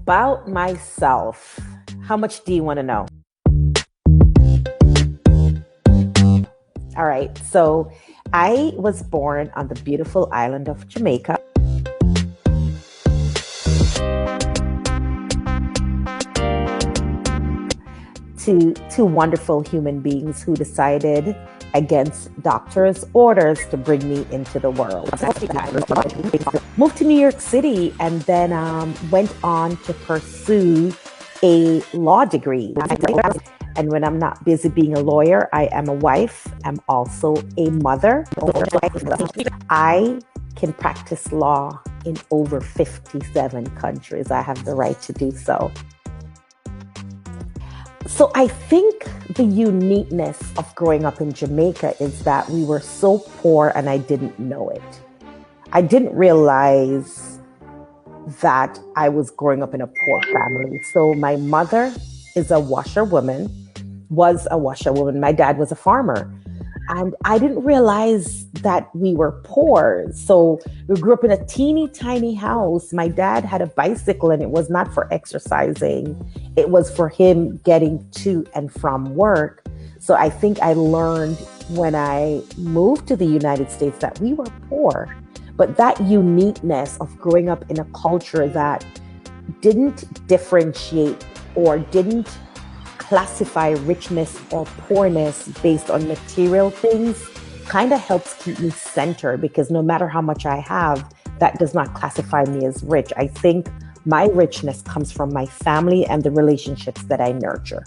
About myself, how much do you want to know? All right, so I was born on the beautiful island of Jamaica. To two wonderful human beings who decided against doctors' orders to bring me into the world. Moved to New York City and then went on to pursue a law degree. And when I'm not busy being a lawyer, I am a wife. I'm also a mother. I can practice law in over 57 countries. I have the right to do so. So I think the uniqueness of growing up in Jamaica is that we were so poor and I didn't know it. I didn't realize that I was growing up in a poor family. So my mother is a washerwoman, was a washerwoman. My dad was a farmer. And I didn't realize that we were poor. So we grew up in a teeny tiny house. My dad had a bicycle and it was not for exercising. It was for him getting to and from work. So I think I learned when I moved to the United States that we were poor. But that uniqueness of growing up in a culture that didn't differentiate or didn't classify richness or poorness based on material things kind of helps keep me centered, because no matter how much I have, that does not classify me as rich. I think my richness comes from my family and the relationships that I nurture.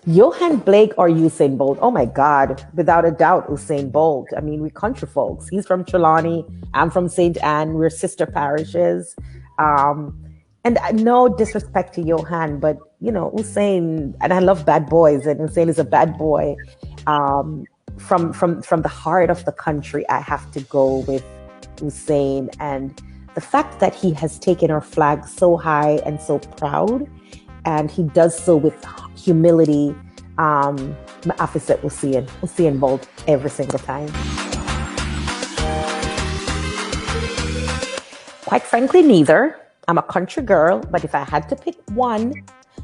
Johan Blake or Usain Bolt? Oh my God, without a doubt, Usain Bolt. I mean, we country folks. He's from Trelawney. I'm from St. Anne. We're sister parishes. And no disrespect to Johan, but you know, Usain, and I love bad boys, and Usain is a bad boy. From the heart of the country, I have to go with Usain, and the fact that he has taken our flag so high and so proud, and he does so with humility. My opposite Usain Bolt every single time. Quite frankly, neither. I'm a country girl, but if I had to pick one,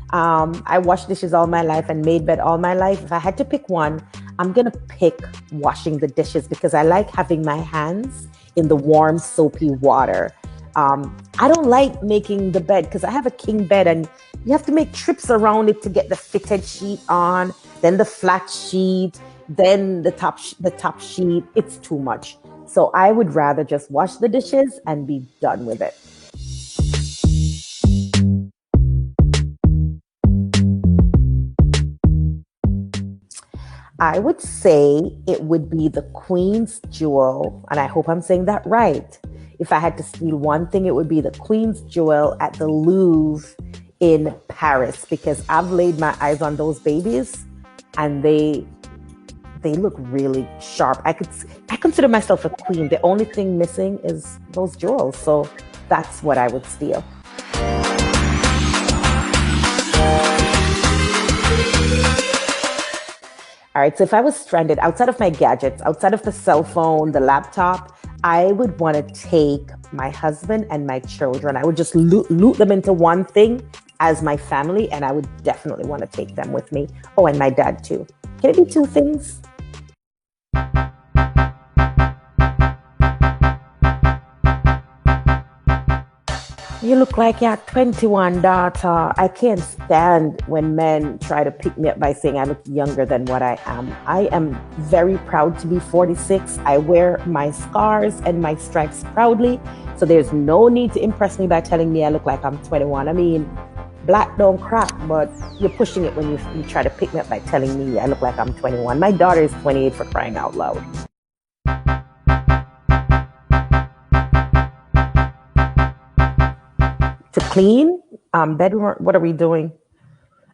I washed dishes all my life and made bed all my life. If I had to pick one, I'm going to pick washing the dishes because I like having my hands in the warm, soapy water. I don't like making the bed because I have a king bed and you have to make trips around it to get the fitted sheet on, then the flat sheet, then the top sheet. It's too much. So I would rather just wash the dishes and be done with it. I would say it would be the Queen's Jewel, and I hope I'm saying that right. If I had to steal one thing, it would be the Queen's Jewel at the Louvre in Paris, because I've laid my eyes on those babies and they look really sharp. I consider myself a queen. The only thing missing is those jewels. So that's what I would steal. All right, so if I was stranded outside of my gadgets, outside of the cell phone, the laptop, I would want to take my husband and my children. I would just loot them into one thing as my family, and I would definitely want to take them with me. Oh, and my dad too. Can it be two things? You look like you're 21, daughter. I can't stand when men try to pick me up by saying I look younger than what I am. I am very proud to be 46. I wear my scars and my stripes proudly. So there's no need to impress me by telling me I look like I'm 21. I mean, black don't crack, but you're pushing it when you try to pick me up by telling me I look like I'm 21. My daughter is 28, for crying out loud. To clean, bedroom, what are we doing?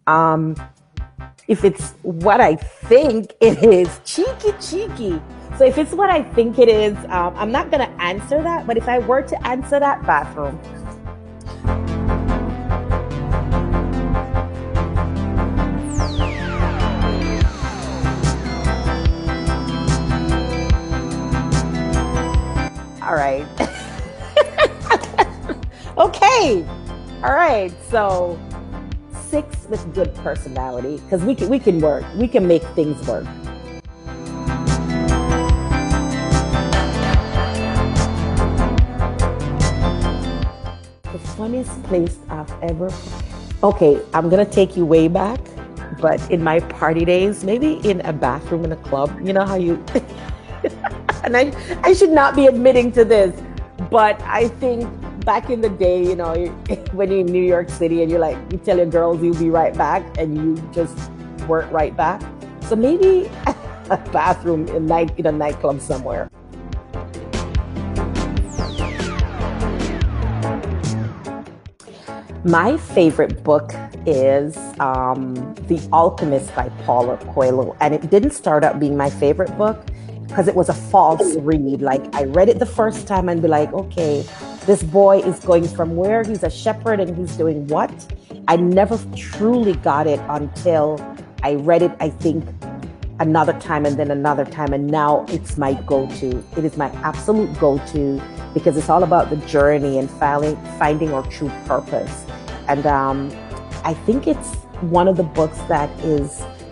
If it's what I think it is, cheeky. So if it's what I think it is, I'm not going to answer that. But if I were to answer that, bathroom. All right. Okay. All right. So 6 with good personality because we can work. We can make things work. The funniest place I've ever. Okay, I'm gonna take you way back, but in my party days, maybe in a bathroom in a club. You know how you. And I should not be admitting to this, but I think back in the day, when you're in New York City and you tell your girls you'll be right back, and you just weren't right back. So maybe a bathroom in a nightclub somewhere. My favorite book is The Alchemist by Paulo Coelho. And it didn't start out being my favorite book because it was a false read. Like I read it the first time and be like, okay, this boy is going from where? He's a shepherd and he's doing what? I never truly got it until I read it, I think, another time and then another time. And now it's my go-to. It is my absolute go-to because it's all about the journey and finding our true purpose. And I think it's one of the books that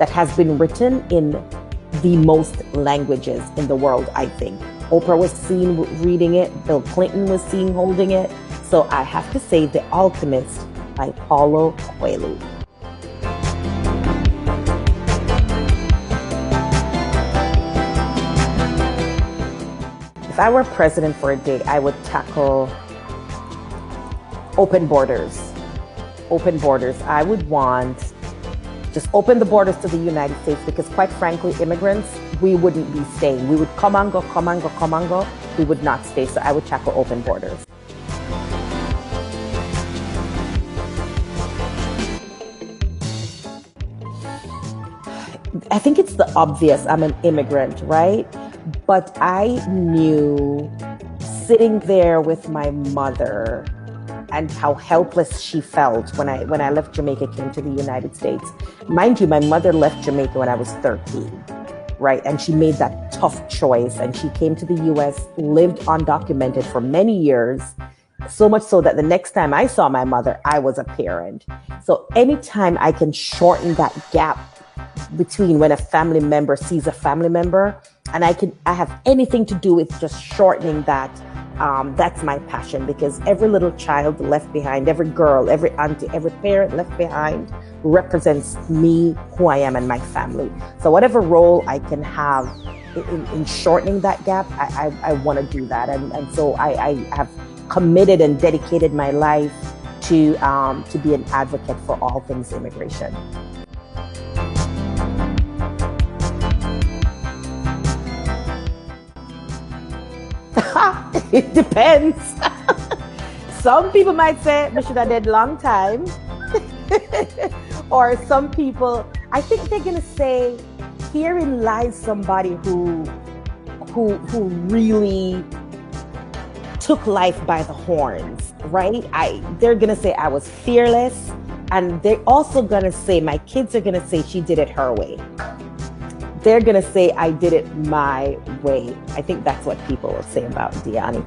has been written in the most languages in the world, I think. Oprah was seen reading it. Bill Clinton was seen holding it. So I have to say The Alchemist by Paulo Coelho. If I were president for a day, I would tackle open borders. Open borders. I would want just open the borders to the United States because quite frankly, immigrants, we wouldn't be staying. We would come and go, come and go, come and go. We would not stay. So I would tackle open borders. I think it's the obvious. I'm an immigrant, right? But I knew sitting there with my mother and how helpless she felt when I left Jamaica, came to the United States. Mind you, my mother left Jamaica when I was 13, right? And she made that tough choice and she came to the US, lived undocumented for many years, so much so that the next time I saw my mother, I was a parent. So anytime I can shorten that gap between when a family member sees a family member, and I have anything to do with just shortening that. That's my passion because every little child left behind, every girl, every auntie, every parent left behind represents me, who I am, and my family. So whatever role I can have in shortening that gap, I want to do that. And so I have committed and dedicated my life to be an advocate for all things immigration. It depends. Some people might say we should have did long time. Or some people, I think they're gonna say, herein lies somebody who really took life by the horns, right? They're gonna say I was fearless, and they're also gonna say, my kids are gonna say she did it her way. They're going to say, I did it my way. I think that's what people will say about Diani.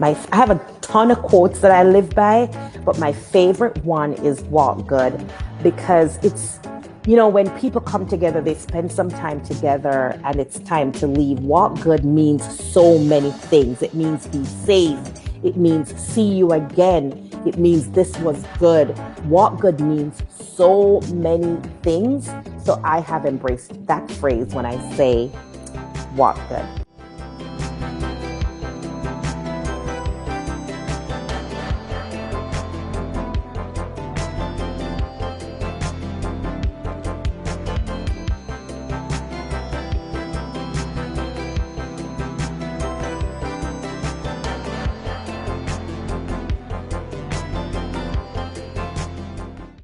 I have a ton of quotes that I live by, but my favorite one is walk good because it's, when people come together, they spend some time together and it's time to leave. Walk good means so many things. It means be safe. It means see you again. It means this was good. Walk good means so many things. So I have embraced that phrase when I say walk good.